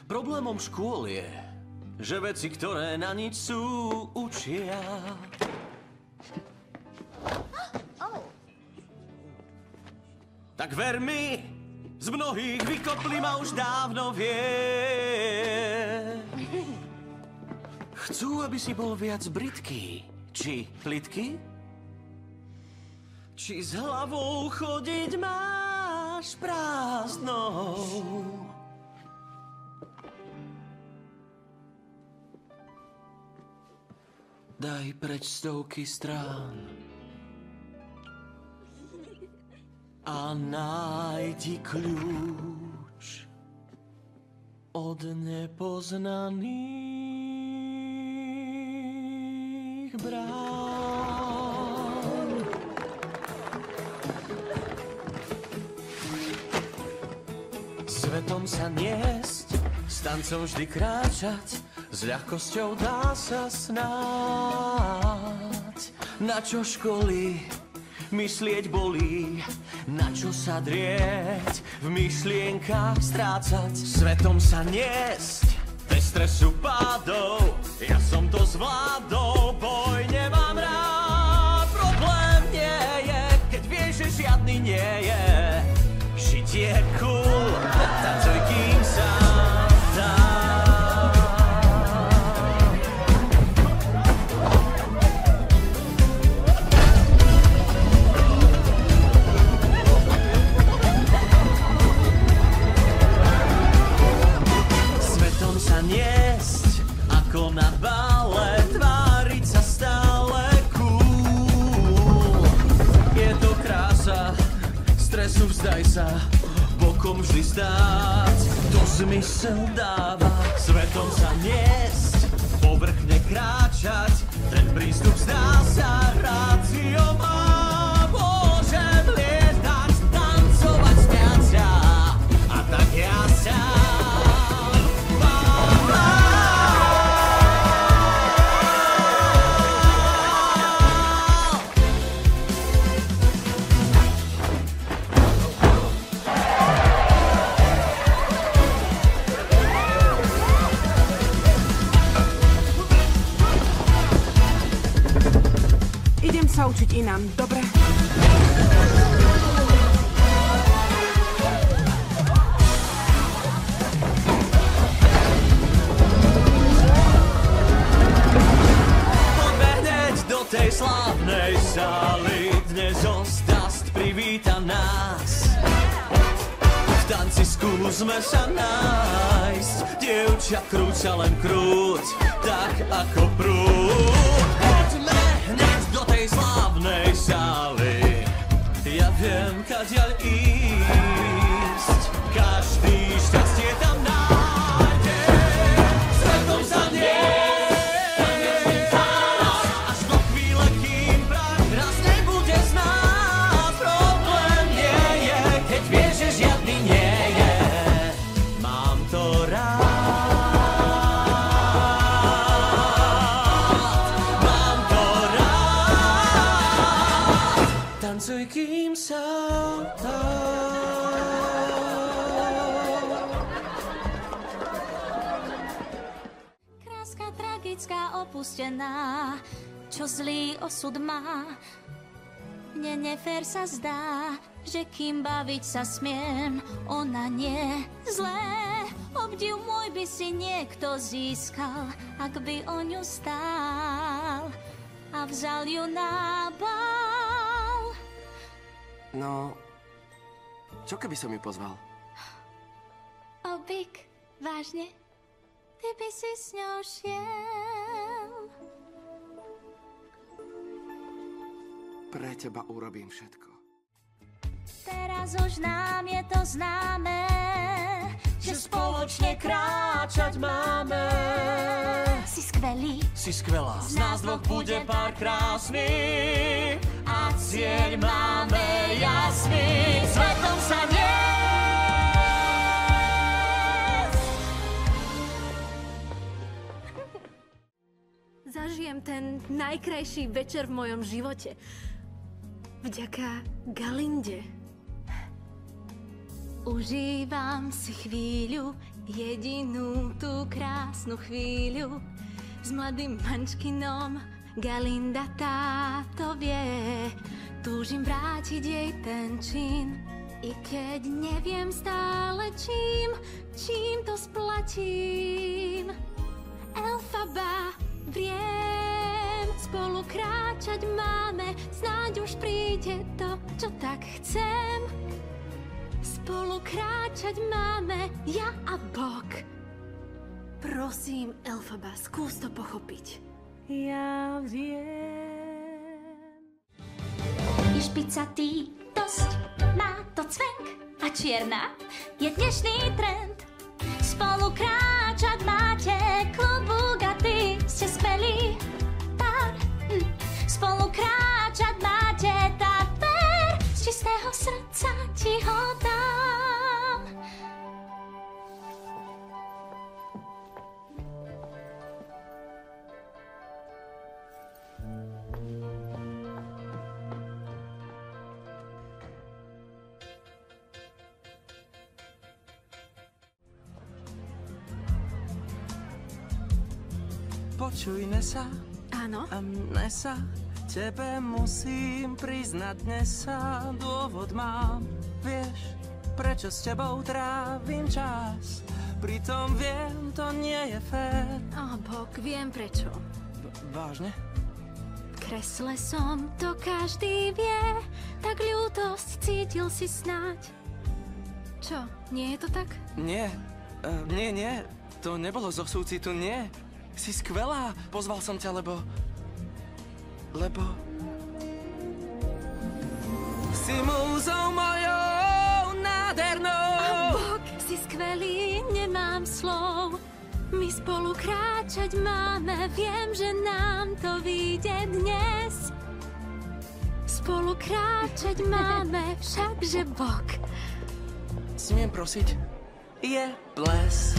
Problémom škôl je, že veci, ktoré na nič sú, učia. Tak ver mi, z mnohých vykopli ma už dávno vie. Chcú, aby si bol viac brytký, či plitký? Či s hlavou chodiť máš prázdnou? Daj preč stovky strán a nájdi kľúč od nepoznaných brán. Svetom sa niesť, s tancom vždy kráčať, s ľahkosťou dá sa snáď. Na čo školy myslieť bolí, na čo sa drieť, v myšlienkach strácať. Svetom sa niesť, bez stresu pádov, ja som to zvládol, boj nemám rád. Problém nie je, keď vieš, že žiadny nie je. Žiť je cool, tancuj kým sa dá. Niesť ako na bále, tváriť sa stále cool. Je to krása, stresu vzdaj sa, bokom vždy stáť, to zmysel dáva. Svetom sa niesť, povrchne kráčať, ten prístup zdá sa rácio má. Môžem lietať, tancovať, smiať sa, a tak ja sa učiť inám, dobre? Poďme hneď do tej slávnej sály, dnes Ozdust privíta nás. V tanci skúsme sa nájsť, dievča krúca len krúť, tak ako prúd. Poďme hneď do tej slávnej sály, ja viem, kadiaľ ísť, každý šťastie tam nájde. Svetom sa niesť, až do chvíle, kým prach raz nebude z nás. Problém nie je, keď vieš, že žiadny nie je. Mám to rád. Tancuj, kým sa dá. Kráska tragická, opustená, čo zlý osud má. Mne nefér sa zdá, že kým baviť sa smiem, ona nie. Zlé, obdiv môj by si niekto získal, ak by o ňu stál a vzal ju na bál. No, čo keby som ju pozval? Obik, vážne? Ty by si s ňou šiel? Pre teba urobím všetko. Teraz už nám je to známe, že spoločne kráčať máme. Si skvelý, Si skvelá, z nás dvoch bude pár krásny a cieľ máme jasný. Svetom sa Zažijem ten najkrajší večer v mojom živote. Vďaka Galinde. Užívam si chvíľu Jedinú tú krásnu chvíľu s mladým mančkinom Galinda táto vie. Túžim vrátiť jej ten čin, i keď neviem stále čím to splatím. Elfaba, vriem, spolu kráčať máme, snáď už príde to, čo tak chcem. Spolu kráčať máme, ja a Bok. Prosím, Elfaba, skús to pochopiť. Ja viem. Je špicatý dosť, má to cvenk a čierna je dnešný trend. Spolu kráčať máte, klobúk a ty ste skvelý pár. Spolu kráčať máte, tak ver, z čistého srdca ti ho dám. Počuj, Nessa. Áno? Nessa, tebe musím priznať dnes sa. Dôvod mám, vieš, prečo s tebou trávim čas. Pritom viem, to nie je fér. Bok, viem prečo. Vážne? V kresle som, to každý vie, tak ľútosť cítil si snáď. Čo, nie je to tak? Nie, nie, to nebolo zo súcitu, nie. Si skvelá, pozval som ťa, lebo si múzou mojou nádhernou. Bok, si skvelý, nemám slov. My spolu kráčať máme, viem, že nám to vyjde dnes. Spolu kráčať máme, všakže Bok. Smiem prosiť? Je ples.